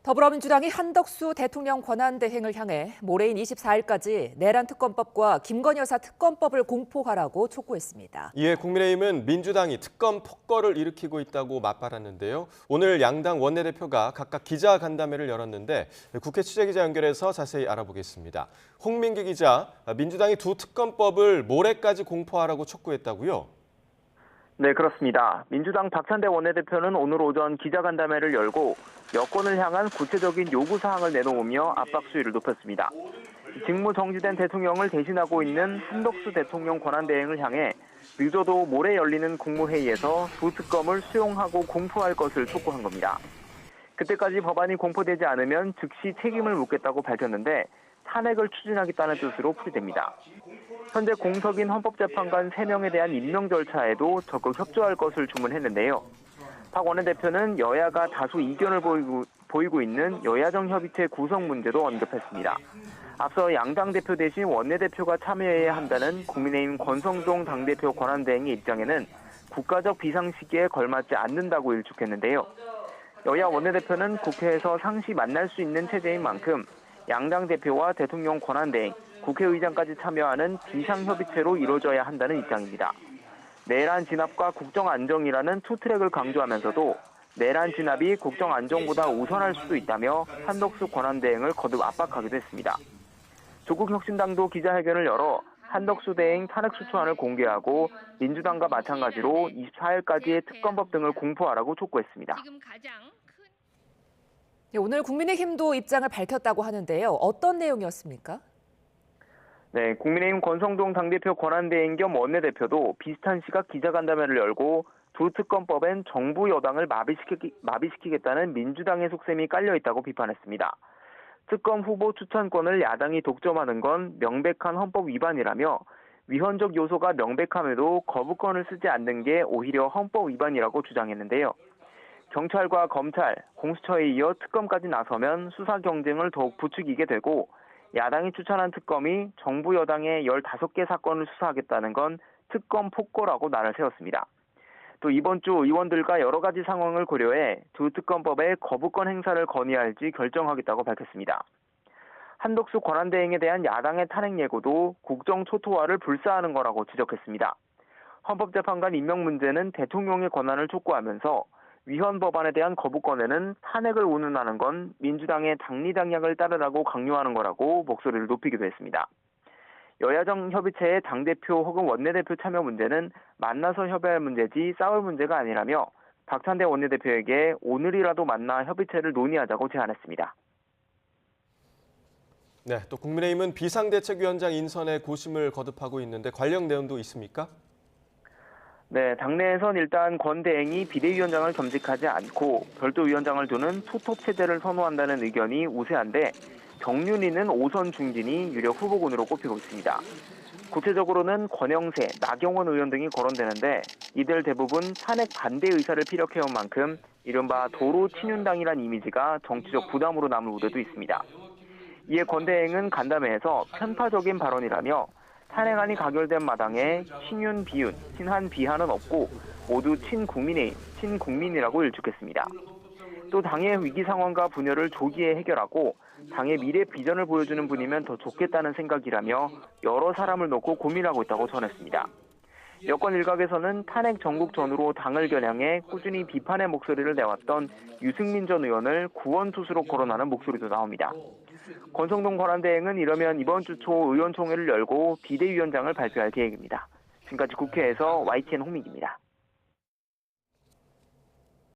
더불어민주당이 한덕수 대통령 권한대행을 향해 모레인 24일까지 내란 특검법과 김건희 여사 특검법을 공포하라고 촉구했습니다. 이에 국민의힘은 민주당이 특검 폭거를 일으키고 있다고 맞받았는데요. 오늘 양당 원내대표가 각각 기자간담회를 열었는데 국회 취재기자 연결해서 자세히 알아보겠습니다. 홍민기 기자, 민주당이 두 특검법을 모레까지 공포하라고 촉구했다고요? 네, 그렇습니다. 민주당 박찬대 원내대표는 오늘 오전 기자간담회를 열고 여권을 향한 구체적인 요구사항을 내놓으며 압박 수위를 높였습니다. 직무 정지된 대통령을 대신하고 있는 한덕수 대통령 권한대행을 향해 늦어도 모레 열리는 국무회의에서 두 특검을 수용하고 공포할 것을 촉구한 겁니다. 그때까지 법안이 공포되지 않으면 즉시 책임을 묻겠다고 밝혔는데 탄핵을 추진하겠다는 뜻으로 풀이됩니다. 현재 공석인 헌법재판관 3명에 대한 임명 절차에도 적극 협조할 것을 주문했는데요. 박 원내대표는 여야가 다수 이견을 보이고 있는 여야정 협의체 구성 문제도 언급했습니다. 앞서 양당 대표 대신 원내대표가 참여해야 한다는 국민의힘 권성동 당대표 권한대행의 입장에는 국가적 비상시기에 걸맞지 않는다고 일축했는데요. 여야 원내대표는 국회에서 상시 만날 수 있는 체제인 만큼 양당 대표와 대통령 권한대행, 국회의장까지 참여하는 비상협의체로 이루어져야 한다는 입장입니다. 내란 진압과 국정안정이라는 투트랙을 강조하면서도 내란 진압이 국정안정보다 우선할 수도 있다며 한덕수 권한대행을 거듭 압박하기도 했습니다. 조국혁신당도 기자회견을 열어 한덕수 대행 탄핵 수초안을 공개하고 민주당과 마찬가지로 24일까지의 특검법 등을 공포하라고 촉구했습니다. 오늘 국민의힘도 입장을 밝혔다고 하는데요. 어떤 내용이었습니까? 네, 국민의힘 권성동 당대표 권한대행 겸 원내대표도 비슷한 시각 기자간담회를 열고 두 특검법엔 정부 여당을 마비시키겠다는 민주당의 속셈이 깔려있다고 비판했습니다. 특검 후보 추천권을 야당이 독점하는 건 명백한 헌법 위반이라며 위헌적 요소가 명백함에도 거부권을 쓰지 않는 게 오히려 헌법 위반이라고 주장했는데요. 경찰과 검찰, 공수처에 이어 특검까지 나서면 수사 경쟁을 더욱 부추기게 되고 야당이 추천한 특검이 정부 여당의 15개 사건을 수사하겠다는 건 특검 폭거라고 날을 세웠습니다. 또 이번 주 의원들과 여러 가지 상황을 고려해 두 특검법의 거부권 행사를 건의할지 결정하겠다고 밝혔습니다. 한덕수 권한대행에 대한 야당의 탄핵 예고도 국정 초토화를 불사하는 거라고 지적했습니다. 헌법재판관 임명 문제는 대통령의 권한을 촉구하면서 위헌 법안에 대한 거부권에는 탄핵을 운운하는 건 민주당의 당리당략을 따르라고 강요하는 거라고 목소리를 높이기도 했습니다. 여야정 협의체의 당대표 혹은 원내대표 참여 문제는 만나서 협의할 문제지 싸울 문제가 아니라며 박찬대 원내대표에게 오늘이라도 만나 협의체를 논의하자고 제안했습니다. 네, 또 국민의힘은 비상대책위원장 인선에 고심을 거듭하고 있는데 관련 내용도 있습니까? 네, 당내에선 일단 권 대행이 비대위원장을 겸직하지 않고 별도 위원장을 두는 투톱 체제를 선호한다는 의견이 우세한데 정윤희는 5선 중진이 유력 후보군으로 꼽히고 있습니다. 구체적으로는 권영세, 나경원 의원 등이 거론되는데 이들 대부분 탄핵 반대 의사를 피력해온 만큼 이른바 도로 친윤당이란 이미지가 정치적 부담으로 남을 우려도 있습니다. 이에 권 대행은 간담회에서 편파적인 발언이라며 탄핵안이 가결된 마당에 친윤, 비윤, 친한, 비한은 없고 모두 친국민의힘, 친국민이라고 일축했습니다. 또 당의 위기 상황과 분열을 조기에 해결하고 당의 미래 비전을 보여주는 분이면 더 좋겠다는 생각이라며 여러 사람을 놓고 고민하고 있다고 전했습니다. 여권 일각에서는 탄핵 전국 전으로 당을 겨냥해 꾸준히 비판의 목소리를 내왔던 유승민 전 의원을 구원투수로 거론하는 목소리도 나옵니다. 권성동 권한대행은 이러면 이번 주 초 의원총회를 열고 비대위원장을 발표할 계획입니다. 지금까지 국회에서 YTN 홍민기입니다.